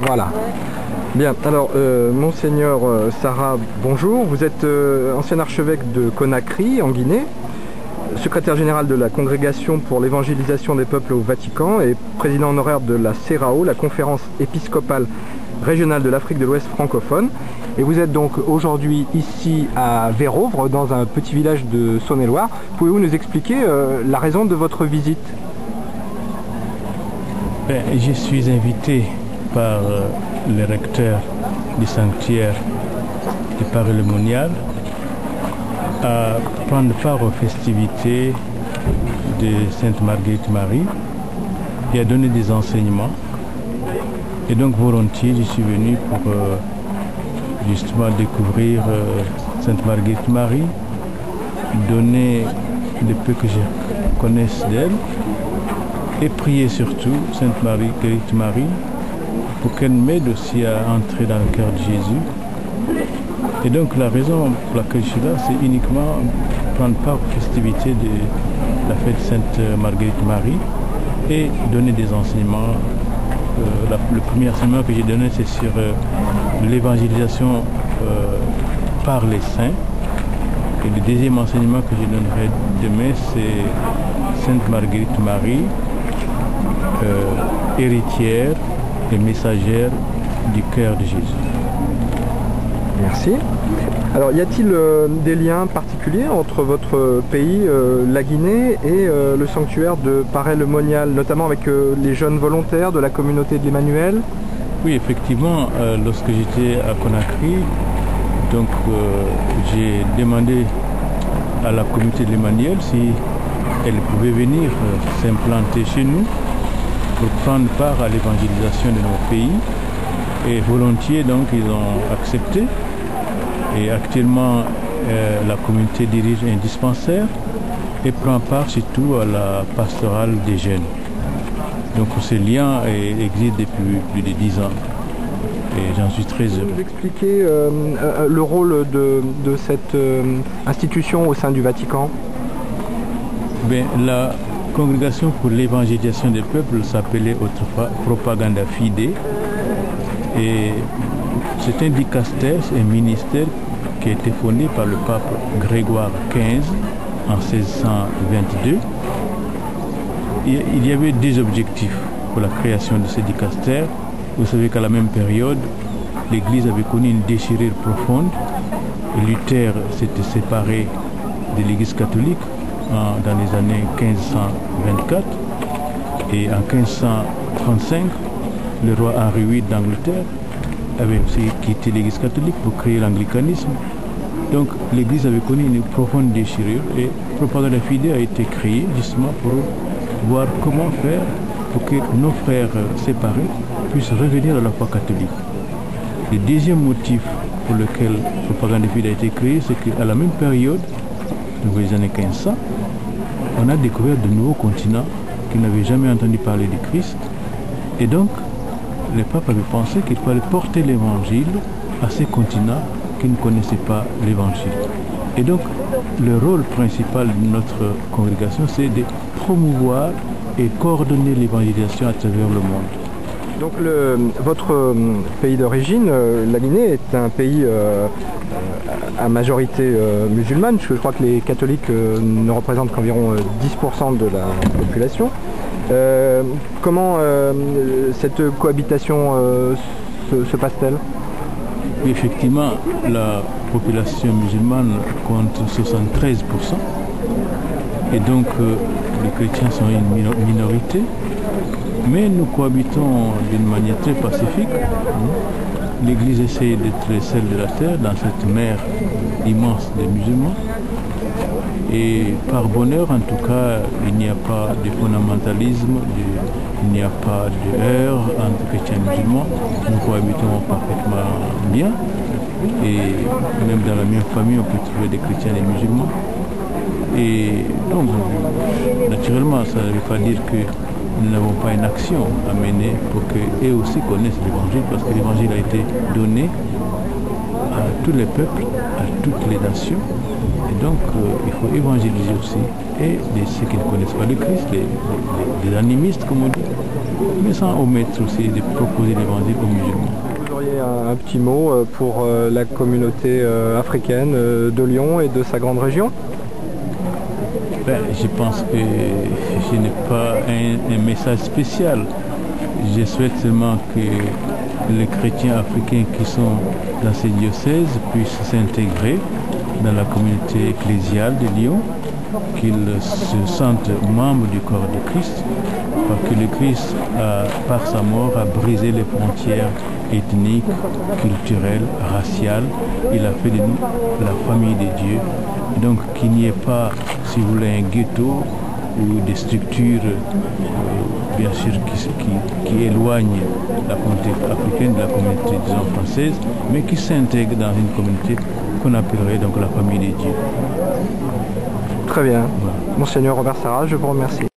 Voilà. Bien, alors, Monseigneur Sarah, bonjour. Vous êtes ancien archevêque de Conakry, en Guinée, secrétaire général de la Congrégation pour l'évangélisation des peuples au Vatican et président honoraire de la CERAO, la conférence épiscopale régionale de l'Afrique de l'Ouest francophone. Et vous êtes donc aujourd'hui ici à Vérovre, dans un petit village de Saône-et-Loire. Pouvez-vous nous expliquer la raison de votre visite? Je suis invité par le recteur du sanctuaire du Paray-le-Monial à prendre part aux festivités de Sainte Marguerite Marie et à donner des enseignements. Et donc volontiers, je suis venu pour justement découvrir Sainte Marguerite Marie, donner le peu que je connaisse d'elle et prier surtout Sainte Marguerite Marie pour qu'elle m'aide aussi à entrer dans le cœur de Jésus. Et donc la raison pour laquelle je suis là, c'est uniquement prendre part aux festivités de la fête Sainte Marguerite Marie et donner des enseignements. Le premier enseignement que j'ai donné, c'est sur l'évangélisation par les saints. Et le deuxième enseignement que je donnerai demain, c'est Sainte Marguerite Marie, héritière et messagère du cœur de Jésus. Merci. Alors, y a-t-il des liens particuliers entre votre pays, la Guinée, et le sanctuaire de Paray-le-Monial, notamment avec les jeunes volontaires de la communauté de l'Emmanuel? Oui, effectivement, lorsque j'étais à Conakry, donc j'ai demandé à la communauté de l'Emmanuel si elle pouvait venir s'implanter chez nous pour prendre part à l'évangélisation de nos pays. Et volontiers, donc, ils ont accepté. Et actuellement, la communauté dirige un dispensaire et prend part surtout à la pastorale des jeunes. Donc ce lien existe depuis plus de 10 ans. Et j'en suis très heureux. Vous expliquer le rôle de cette institution au sein du Vatican? Bien, la Congrégation pour l'évangélisation des peuples s'appelait autrefois Propaganda Fide. Et c'est un dicastère, un ministère qui a été fondé par le pape Grégoire XV en 1622. Il y avait deux objectifs pour la création de ce dicastère. Vous savez qu'à la même période, l'Église avait connu une déchirure profonde. Luther s'était séparé de l'Église catholique dans les années 1524. Et en 1535, le roi Henri VIII d'Angleterre avait aussi quitté l'Église catholique pour créer l'anglicanisme. Donc l'Église avait connu une profonde déchirure et Propaganda Fide a été créé justement pour voir comment faire pour que nos frères séparés puissent revenir à la foi catholique. Le deuxième motif pour lequel Propaganda Fide a été créé, c'est qu'à la même période, dans les années 1500, on a découvert de nouveaux continents qui n'avaient jamais entendu parler du Christ. Et donc, le pape avait pensé qu'il fallait porter l'évangile à ces continents qui ne connaissaient pas l'évangile. Et donc, le rôle principal de notre congrégation, c'est de promouvoir et coordonner l'évangélisation à travers le monde. Donc, votre pays d'origine, la Guinée, est un pays à majorité musulmane, parce que je crois que les catholiques ne représentent qu'environ 10% de la population. Comment cette cohabitation se passe-t-elle? Effectivement, la population musulmane compte 73%. Et donc, les chrétiens sont une minorité. Mais nous cohabitons d'une manière très pacifique. L'Église essaie d'être celle de la terre dans cette mer immense des musulmans. Et par bonheur, en tout cas, il n'y a pas de fondamentalisme, il n'y a pas de heurts entre chrétiens et musulmans. Nous cohabitons parfaitement bien. Et même dans la même famille, on peut trouver des chrétiens et des musulmans. Et donc, naturellement, ça ne veut pas dire que nous n'avons pas une action à mener pour qu'eux aussi connaissent l'évangile, parce que l'évangile a été donné à tous les peuples, à toutes les nations. Et donc, il faut évangéliser aussi, et ceux qui ne connaissent pas le Christ, les animistes, comme on dit, mais sans omettre aussi de proposer l'évangile aux musulmans. Vous auriez un petit mot pour la communauté africaine de Lyon et de sa grande région? Je pense que je n'ai pas un message spécial. Je souhaite seulement que les chrétiens africains qui sont dans ces diocèses puissent s'intégrer dans la communauté ecclésiale de Lyon, qu'ils se sentent membres du corps de Christ, parce que le Christ, par sa mort, a brisé les frontières ethniques, culturelles, raciales. Il a fait de nous la famille de Dieu. Donc qu'il n'y ait pas, si vous voulez, un ghetto ou des structures, bien sûr, qui éloignent la communauté africaine de la communauté, disons, française, mais qui s'intègrent dans une communauté qu'on appellerait donc la famille de Dieu. Très bien. Voilà. Monseigneur Robert Sarra, je vous remercie.